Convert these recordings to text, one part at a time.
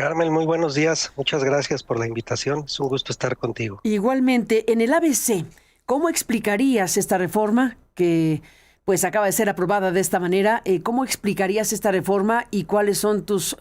Carmen, muy buenos días. Muchas gracias por la invitación. Es un gusto estar contigo. Igualmente, en el ABC, ¿cómo explicarías esta reforma que pues acaba de ser aprobada de esta manera? ¿Cómo explicarías esta reforma y cuáles son tus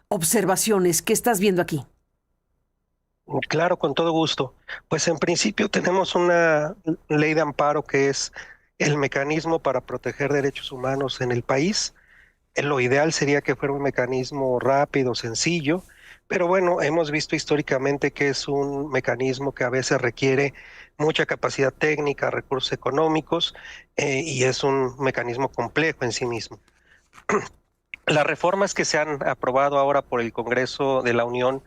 observaciones? ¿Qué estás viendo aquí? Claro, con todo gusto. Pues en principio tenemos una ley de amparo que es el mecanismo para proteger derechos humanos en el país. Lo ideal sería que fuera un mecanismo rápido, sencillo, pero bueno, hemos visto históricamente que es un mecanismo que a veces requiere mucha capacidad técnica, recursos económicos, y es un mecanismo complejo en sí mismo. Las reformas que se han aprobado ahora por el Congreso de la Unión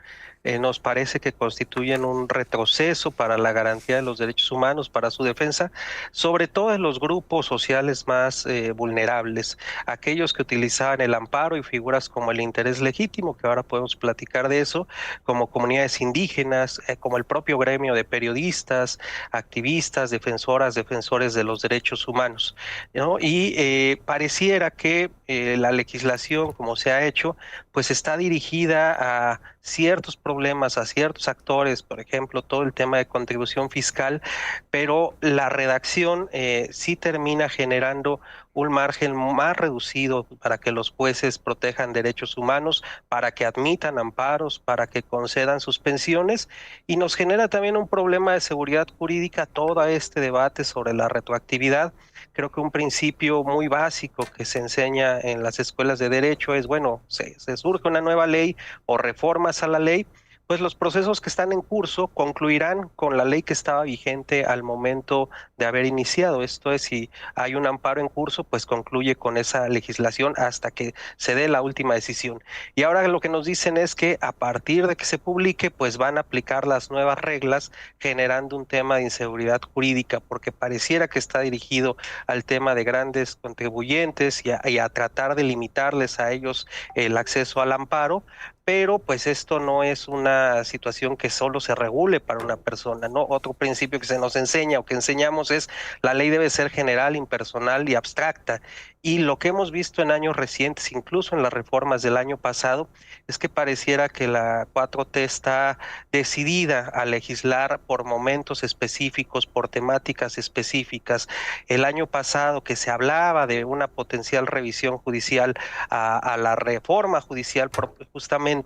nos parece que constituyen un retroceso para la garantía de los derechos humanos, para su defensa, sobre todo en los grupos sociales más vulnerables, aquellos que utilizaban el amparo y figuras como el interés legítimo, que ahora podemos platicar de eso, como comunidades indígenas, como el propio gremio de periodistas, activistas, defensoras, defensores de los derechos humanos, ¿no? Y pareciera que la legislación, como se ha hecho, pues está dirigida a ciertos problemas, a ciertos actores, por ejemplo, todo el tema de contribución fiscal, pero la redacción sí termina generando un margen más reducido para que los jueces protejan derechos humanos, para que admitan amparos, para que concedan suspensiones, y nos genera también un problema de seguridad jurídica todo este debate sobre la retroactividad. Creo que un principio muy básico que se enseña en las escuelas de derecho es, bueno, se surge una nueva ley o reformas a la ley, pues los procesos que están en curso concluirán con la ley que estaba vigente al momento de haber iniciado. Esto es, si hay un amparo en curso, pues concluye con esa legislación hasta que se dé la última decisión. Y ahora lo que nos dicen es que a partir de que se publique, pues van a aplicar las nuevas reglas, generando un tema de inseguridad jurídica, porque pareciera que está dirigido al tema de grandes contribuyentes y a tratar de limitarles a ellos el acceso al amparo, pero pues esto no es una situación que solo se regule para una persona, ¿no? Otro principio que se nos enseña o que enseñamos es la ley debe ser general, impersonal y abstracta. Y lo que hemos visto en años recientes, incluso en las reformas del año pasado, es que pareciera que la 4T está decidida a legislar por momentos específicos, por temáticas específicas. El año pasado que se hablaba de una potencial revisión judicial a la reforma judicial justamente,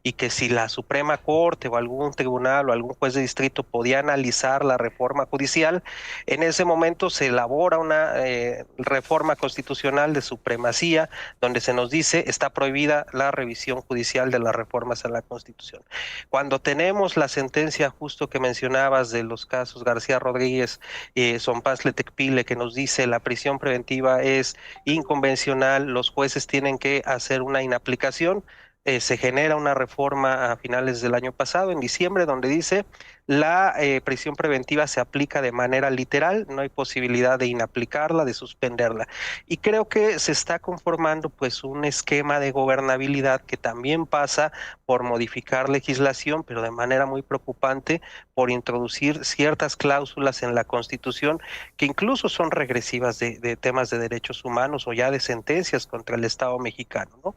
y que si la Suprema Corte o algún tribunal o algún juez de distrito podía analizar la reforma judicial, en ese momento se elabora una reforma constitucional de supremacía donde se nos dice está prohibida la revisión judicial de las reformas a la Constitución. Cuando tenemos la sentencia justo que mencionabas de los casos García Rodríguez, Zompazle Tecpile, que nos dice la prisión preventiva es inconvencional, los jueces tienen que hacer una inaplicación. Se genera una reforma a finales del año pasado, en diciembre, donde dice la prisión preventiva se aplica de manera literal, no hay posibilidad de inaplicarla, de suspenderla. Y creo que se está conformando pues un esquema de gobernabilidad que también pasa por modificar legislación, pero de manera muy preocupante, por introducir ciertas cláusulas en la Constitución que incluso son regresivas de temas de derechos humanos o ya de sentencias contra el Estado mexicano, ¿no?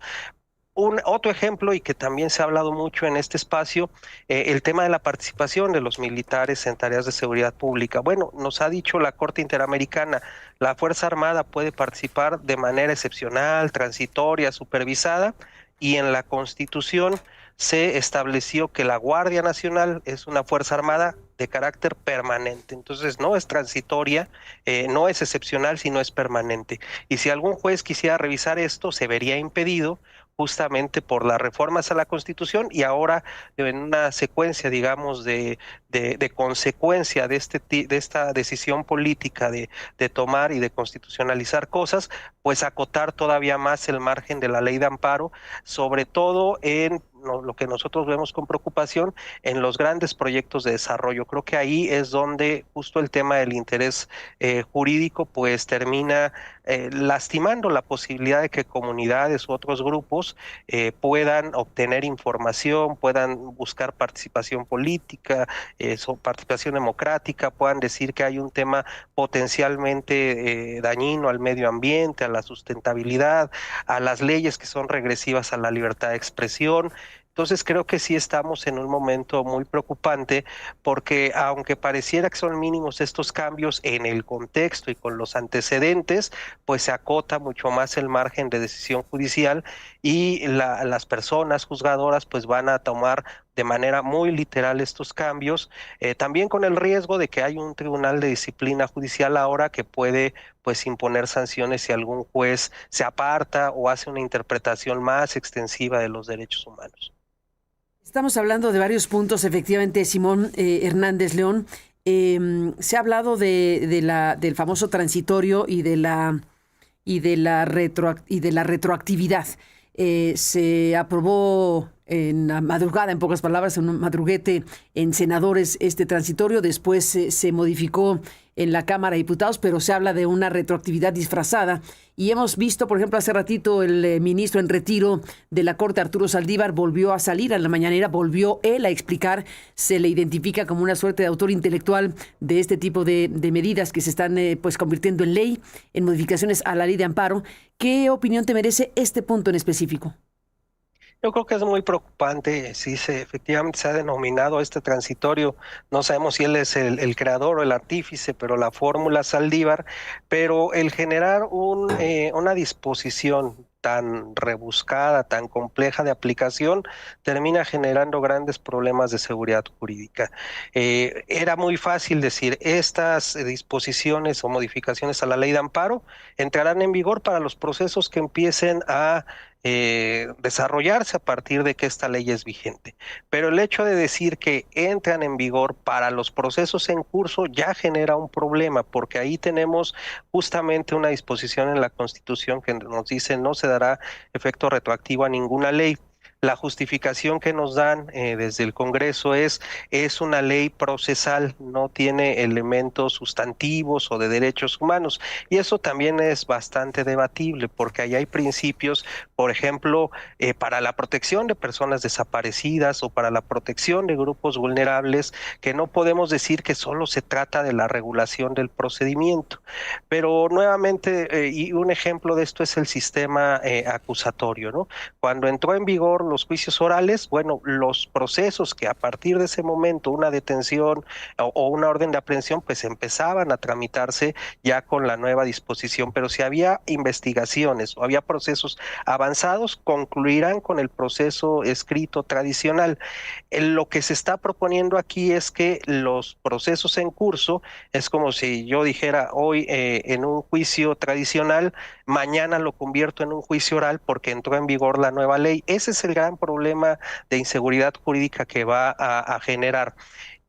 Un otro ejemplo, y que también se ha hablado mucho en este espacio, el tema de la participación de los militares en tareas de seguridad pública. Bueno, nos ha dicho la Corte Interamericana, la Fuerza Armada puede participar de manera excepcional, transitoria, supervisada, y en la Constitución se estableció que la Guardia Nacional es una Fuerza Armada de carácter permanente. Entonces, no es transitoria, no es excepcional, sino es permanente. Y si algún juez quisiera revisar esto, se vería impedido justamente por las reformas a la Constitución y ahora en una secuencia, digamos, de consecuencia de esta decisión política de tomar y de constitucionalizar cosas, pues acotar todavía más el margen de la ley de amparo, sobre todo en lo que nosotros vemos con preocupación en los grandes proyectos de desarrollo. Creo que ahí es donde justo el tema del interés jurídico pues termina lastimando la posibilidad de que comunidades u otros grupos puedan obtener información, puedan buscar participación política, participación democrática, puedan decir que hay un tema potencialmente dañino al medio ambiente, a la sustentabilidad, a las leyes que son regresivas a la libertad de expresión. Entonces creo que sí estamos en un momento muy preocupante porque aunque pareciera que son mínimos estos cambios en el contexto y con los antecedentes, pues se acota mucho más el margen de decisión judicial y las personas juzgadoras pues van a tomar de manera muy literal estos cambios, también con el riesgo de que hay un tribunal de disciplina judicial ahora que puede pues imponer sanciones si algún juez se aparta o hace una interpretación más extensiva de los derechos humanos. Estamos hablando de varios puntos, efectivamente, Simón Hernández León. Se ha hablado del famoso transitorio y de la retroactividad. Se aprobó en la madrugada, en pocas palabras, en un madruguete en senadores este transitorio, después se modificó en la Cámara de Diputados, pero se habla de una retroactividad disfrazada. Y hemos visto, por ejemplo, hace ratito el ministro en retiro de la Corte, Arturo Saldívar, volvió a salir a la mañanera, volvió él a explicar, se le identifica como una suerte de autor intelectual de este tipo de medidas que se están pues convirtiendo en ley, en modificaciones a la ley de amparo. ¿Qué opinión te merece este punto en específico? Yo creo que es muy preocupante, si efectivamente se ha denominado este transitorio, no sabemos si él es el creador o el artífice, pero la fórmula Saldívar, pero el generar una disposición tan rebuscada, tan compleja de aplicación, termina generando grandes problemas de seguridad jurídica. Era muy fácil decir, estas disposiciones o modificaciones a la ley de amparo entrarán en vigor para los procesos que empiecen a desarrollarse a partir de que esta ley es vigente. Pero el hecho de decir que entran en vigor para los procesos en curso ya genera un problema, porque ahí tenemos justamente una disposición en la Constitución que nos dice no se dará efecto retroactivo a ninguna ley. La justificación que nos dan desde el Congreso es una ley procesal, no tiene elementos sustantivos o de derechos humanos. Y eso también es bastante debatible porque ahí hay principios, por ejemplo, para la protección de personas desaparecidas o para la protección de grupos vulnerables, que no podemos decir que solo se trata de la regulación del procedimiento. Pero nuevamente, y un ejemplo de esto es el sistema acusatorio, ¿no? Cuando entró en vigor los juicios orales, bueno, los procesos que a partir de ese momento una detención o una orden de aprehensión, pues empezaban a tramitarse ya con la nueva disposición, pero si había investigaciones o había procesos avanzados, concluirán con el proceso escrito tradicional. Lo que se está proponiendo aquí es que los procesos en curso, es como si yo dijera hoy en un juicio tradicional, mañana lo convierto en un juicio oral porque entró en vigor la nueva ley. Ese es el gran problema de inseguridad jurídica que va a generar.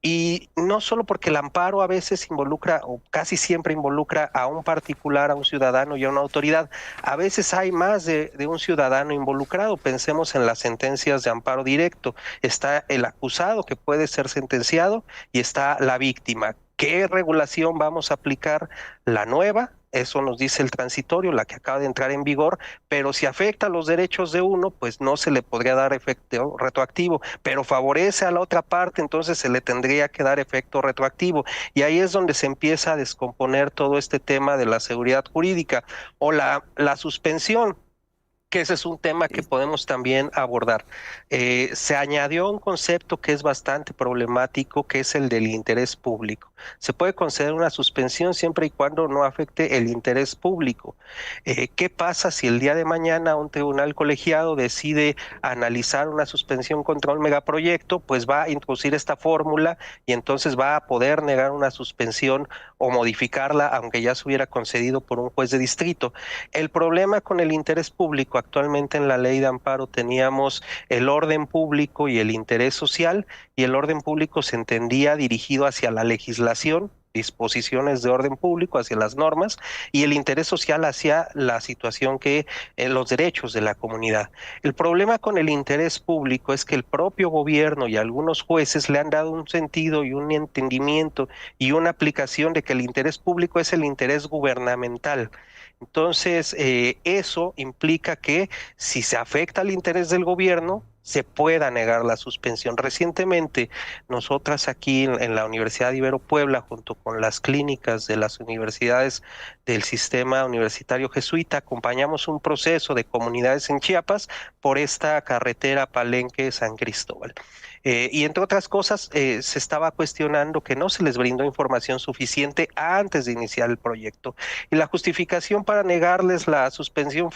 Y no solo porque el amparo a veces involucra, o casi siempre involucra a un particular, a un ciudadano y a una autoridad. A veces hay más de un ciudadano involucrado. Pensemos en las sentencias de amparo directo. Está el acusado que puede ser sentenciado y está la víctima. ¿Qué regulación vamos a aplicar? La nueva. Eso nos dice el transitorio, la que acaba de entrar en vigor, pero si afecta los derechos de uno, pues no se le podría dar efecto retroactivo, pero favorece a la otra parte, entonces se le tendría que dar efecto retroactivo. Y ahí es donde se empieza a descomponer todo este tema de la seguridad jurídica o la suspensión, que ese es un tema que podemos también abordar. Se añadió un concepto que es bastante problemático, que es el del interés público. Se puede conceder una suspensión siempre y cuando no afecte el interés público. ¿Qué pasa si el día de mañana un tribunal colegiado decide analizar una suspensión contra un megaproyecto? Pues va a introducir esta fórmula y entonces va a poder negar una suspensión o modificarla, aunque ya se hubiera concedido por un juez de distrito. El problema con el interés público, actualmente en la ley de amparo teníamos el orden público y el interés social, y el orden público se entendía dirigido hacia la legislación, disposiciones de orden público, hacia las normas, y el interés social hacia la situación que los derechos de la comunidad. El problema con el interés público es que el propio gobierno y algunos jueces le han dado un sentido y un entendimiento y una aplicación de que el interés público es el interés gubernamental. Entonces, eso implica que si se afecta al interés del gobierno, se pueda negar la suspensión. Recientemente, nosotras aquí en la Universidad Ibero Puebla, junto con las clínicas de las universidades del sistema universitario jesuita, acompañamos un proceso de comunidades en Chiapas por esta carretera Palenque-San Cristóbal. Y entre otras cosas, se estaba cuestionando que no se les brindó información suficiente antes de iniciar el proyecto. Y la justificación para negarles la suspensión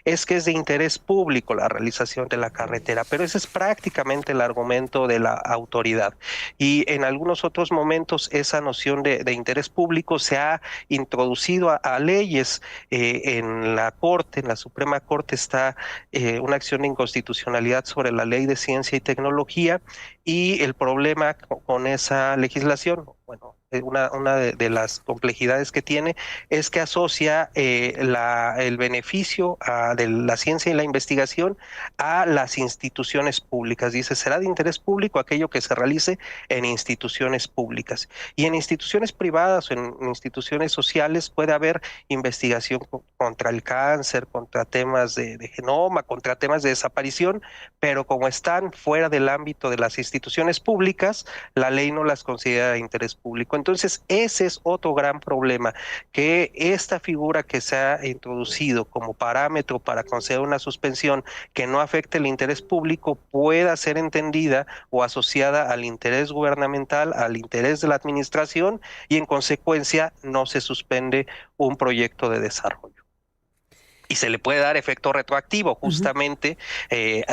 es que es de interés público la realización de la carretera, pero ese es prácticamente el argumento de la autoridad. Y en algunos otros momentos esa noción de interés público se ha introducido a leyes. En la Corte, en la Suprema Corte, está una acción de inconstitucionalidad sobre la Ley de Ciencia y Tecnología, y el problema con esa legislación, bueno, una de las complejidades que tiene es que asocia el beneficio de la ciencia y la investigación a las instituciones públicas. Dice, será de interés público aquello que se realice en instituciones públicas. Y en instituciones privadas o en instituciones sociales puede haber investigación contra el cáncer, contra temas de genoma, contra temas de desaparición, pero como están fuera del ámbito de las instituciones públicas, la ley no las considera de interés público. Entonces, ese es otro gran problema, que esta figura que se ha introducido como parámetro para conceder una suspensión que no afecte el interés público pueda ser entendida o asociada al interés gubernamental, al interés de la administración, y en consecuencia no se suspende un proyecto de desarrollo. Y se le puede dar efecto retroactivo justamente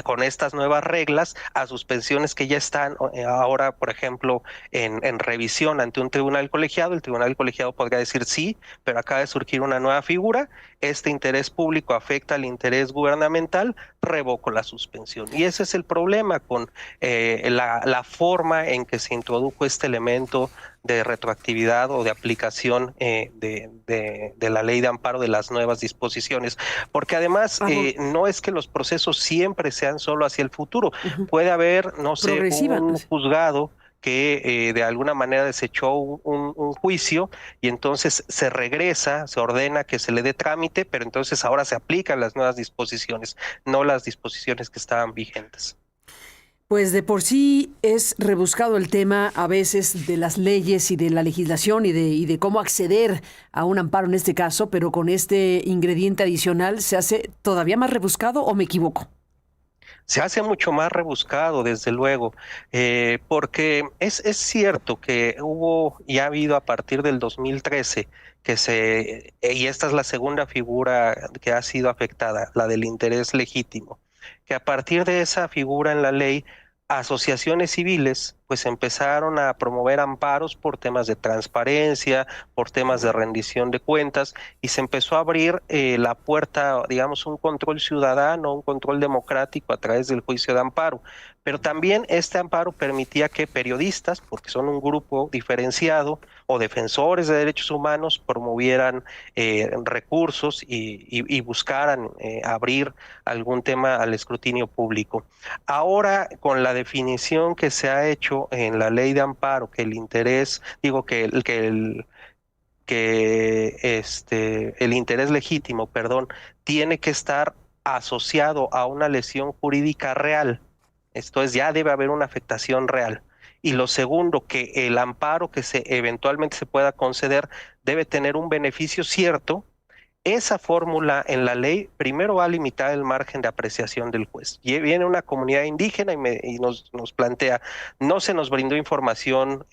con estas nuevas reglas a suspensiones que ya están ahora, por ejemplo, en revisión ante un tribunal colegiado. El tribunal colegiado podría decir sí, pero acaba de surgir una nueva figura, este interés público afecta al interés gubernamental, revoco la suspensión. Y ese es el problema con la forma en que se introdujo este elemento de retroactividad o de aplicación de la ley de amparo de las nuevas disposiciones. Porque además no es que los procesos siempre sean solo hacia el futuro. Puede haber, no sé, un juzgado que de alguna manera desechó un juicio y entonces se regresa, se ordena que se le dé trámite, pero entonces ahora se aplican las nuevas disposiciones, no las disposiciones que estaban vigentes. Pues de por sí es rebuscado el tema a veces de las leyes y de la legislación y de cómo acceder a un amparo en este caso, pero con este ingrediente adicional se hace todavía más rebuscado, ¿o me equivoco? Se hace mucho más rebuscado, desde luego, porque es cierto que hubo y ha habido a partir del 2013 y esta es la segunda figura que ha sido afectada, la del interés legítimo, que a partir de esa figura en la ley, asociaciones civiles pues empezaron a promover amparos por temas de transparencia, por temas de rendición de cuentas, y se empezó a abrir la puerta, digamos, un control ciudadano, un control democrático a través del juicio de amparo. Pero también este amparo permitía que periodistas, porque son un grupo diferenciado, o defensores de derechos humanos, promovieran recursos y buscaran abrir algún tema al escrutinio público. Ahora, con la definición que se ha hecho en la ley de amparo, que el interés, digo el interés legítimo, perdón, tiene que estar asociado a una lesión jurídica real. Esto es, ya debe haber una afectación real. Y lo segundo, que el amparo que eventualmente se pueda conceder debe tener un beneficio cierto. Esa fórmula en la ley primero va a limitar el margen de apreciación del juez. Y viene una comunidad indígena y nos plantea, no se nos brindó información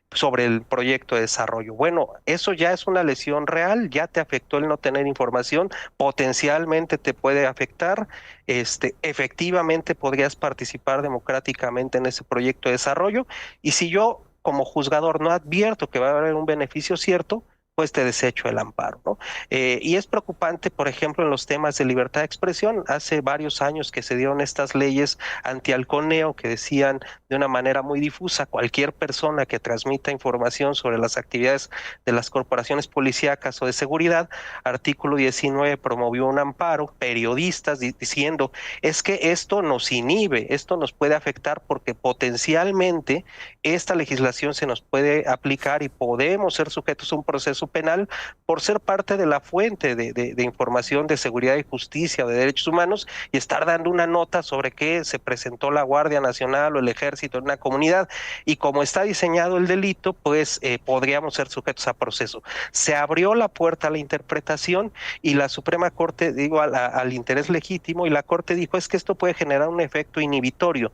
sobre el proyecto de desarrollo. Bueno, eso ya es una lesión real, ya te afectó el no tener información, potencialmente te puede afectar, efectivamente podrías participar democráticamente en ese proyecto de desarrollo, y si yo como juzgador no advierto que va a haber un beneficio cierto, pues te desecho el amparo, ¿no? Y es preocupante, por ejemplo, en los temas de libertad de expresión. Hace varios años que se dieron estas leyes antihalconeo que decían de una manera muy difusa, cualquier persona que transmita información sobre las actividades de las corporaciones policíacas o de seguridad. Artículo 19 promovió un amparo, periodistas diciendo, es que esto nos inhibe, esto nos puede afectar porque potencialmente esta legislación se nos puede aplicar y podemos ser sujetos a un proceso proceso penal por ser parte de la fuente de información de seguridad y justicia o de derechos humanos y estar dando una nota sobre que se presentó la Guardia Nacional o el Ejército en una comunidad. Y como está diseñado el delito, pues podríamos ser sujetos a proceso. Se abrió la puerta a la interpretación y la Suprema Corte, digo, al interés legítimo, y la Corte dijo es que esto puede generar un efecto inhibitorio.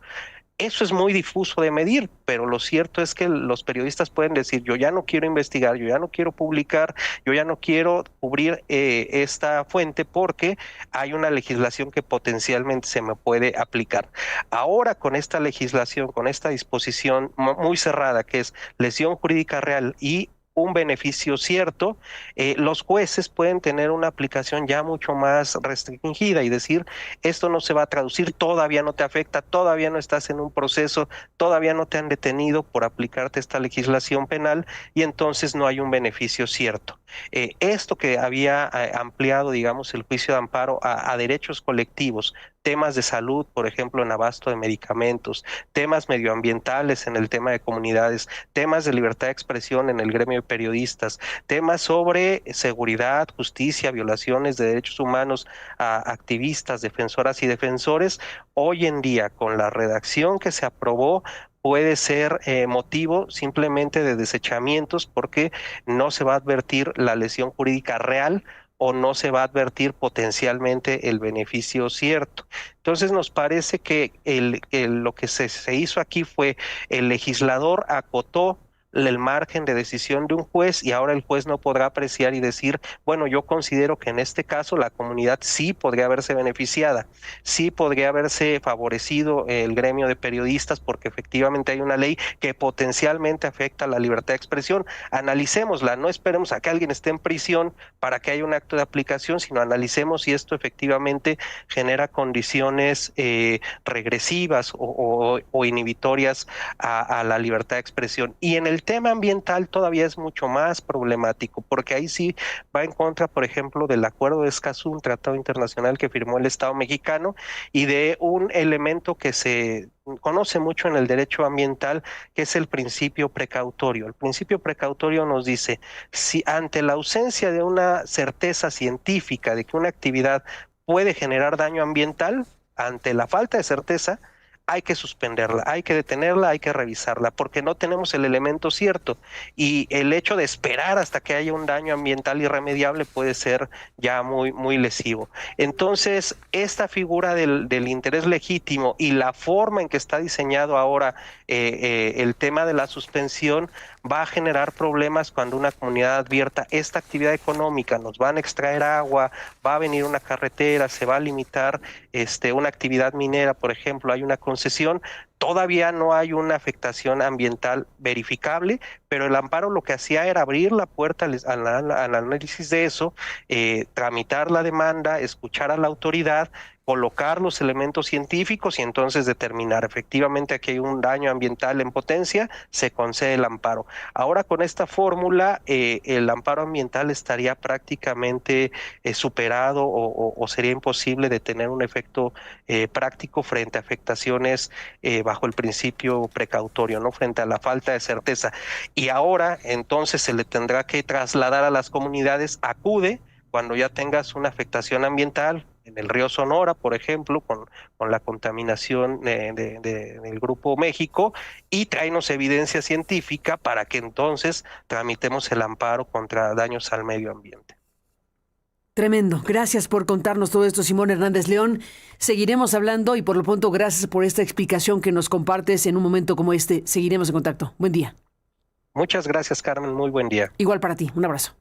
Eso es muy difuso de medir, pero lo cierto es que los periodistas pueden decir, yo ya no quiero investigar, yo ya no quiero publicar, yo ya no quiero cubrir esta fuente porque hay una legislación que potencialmente se me puede aplicar. Ahora con esta legislación, con esta disposición muy cerrada, que es lesión jurídica real y un beneficio cierto, los jueces pueden tener una aplicación ya mucho más restringida y decir, esto no se va a traducir, todavía no te afecta, todavía no estás en un proceso, todavía no te han detenido por aplicarte esta legislación penal y entonces no hay un beneficio cierto. Esto que había ampliado, digamos, el juicio de amparo a derechos colectivos, temas de salud, por ejemplo, en abasto de medicamentos, temas medioambientales en el tema de comunidades, temas de libertad de expresión en el gremio de periodistas, temas sobre seguridad, justicia, violaciones de derechos humanos a activistas, defensoras y defensores. Hoy en día, con la redacción que se aprobó, puede ser motivo simplemente de desechamientos porque no se va a advertir la lesión jurídica real o no se va a advertir potencialmente el beneficio cierto. Entonces nos parece que lo que se hizo aquí fue el legislador acotó el margen de decisión de un juez y ahora el juez no podrá apreciar y decir, bueno, yo considero que en este caso la comunidad sí podría haberse beneficiada, sí podría haberse favorecido el gremio de periodistas porque efectivamente hay una ley que potencialmente afecta la libertad de expresión. Analicémosla, no esperemos a que alguien esté en prisión para que haya un acto de aplicación, sino analicemos si esto efectivamente genera condiciones regresivas o inhibitorias a la libertad de expresión. Y en el tema ambiental todavía es mucho más problemático, porque ahí sí va en contra, por ejemplo, del Acuerdo de Escazú, un tratado internacional que firmó el Estado mexicano, y de un elemento que se conoce mucho en el derecho ambiental, que es el principio precautorio. El principio precautorio nos dice, si ante la ausencia de una certeza científica de que una actividad puede generar daño ambiental, ante la falta de certeza, hay que suspenderla, hay que detenerla, hay que revisarla, porque no tenemos el elemento cierto. Y el hecho de esperar hasta que haya un daño ambiental irremediable puede ser ya muy, muy lesivo. Entonces, esta figura del interés legítimo y la forma en que está diseñado ahora el tema de la suspensión va a generar problemas cuando una comunidad advierta esta actividad económica, nos van a extraer agua, va a venir una carretera, se va a limitar una actividad minera, por ejemplo, hay una concesión, todavía no hay una afectación ambiental verificable, pero el amparo lo que hacía era abrir la puerta al análisis de eso, tramitar la demanda, escuchar a la autoridad, colocar los elementos científicos y entonces determinar efectivamente aquí hay un daño ambiental en potencia, se concede el amparo. Ahora con esta fórmula el amparo ambiental estaría prácticamente superado o sería imposible de tener un efecto práctico frente a afectaciones bajo el principio precautorio, ¿no? Frente a la falta de certeza. Y ahora entonces se le tendrá que trasladar a las comunidades, acude cuando ya tengas una afectación ambiental, en el río Sonora, por ejemplo, con la contaminación del Grupo México, y tráenos evidencia científica para que entonces tramitemos el amparo contra daños al medio ambiente. Tremendo. Gracias por contarnos todo esto, Simón Hernández León. Seguiremos hablando y por lo pronto gracias por esta explicación que nos compartes en un momento como este. Seguiremos en contacto. Buen día. Muchas gracias, Carmen. Muy buen día. Igual para ti. Un abrazo.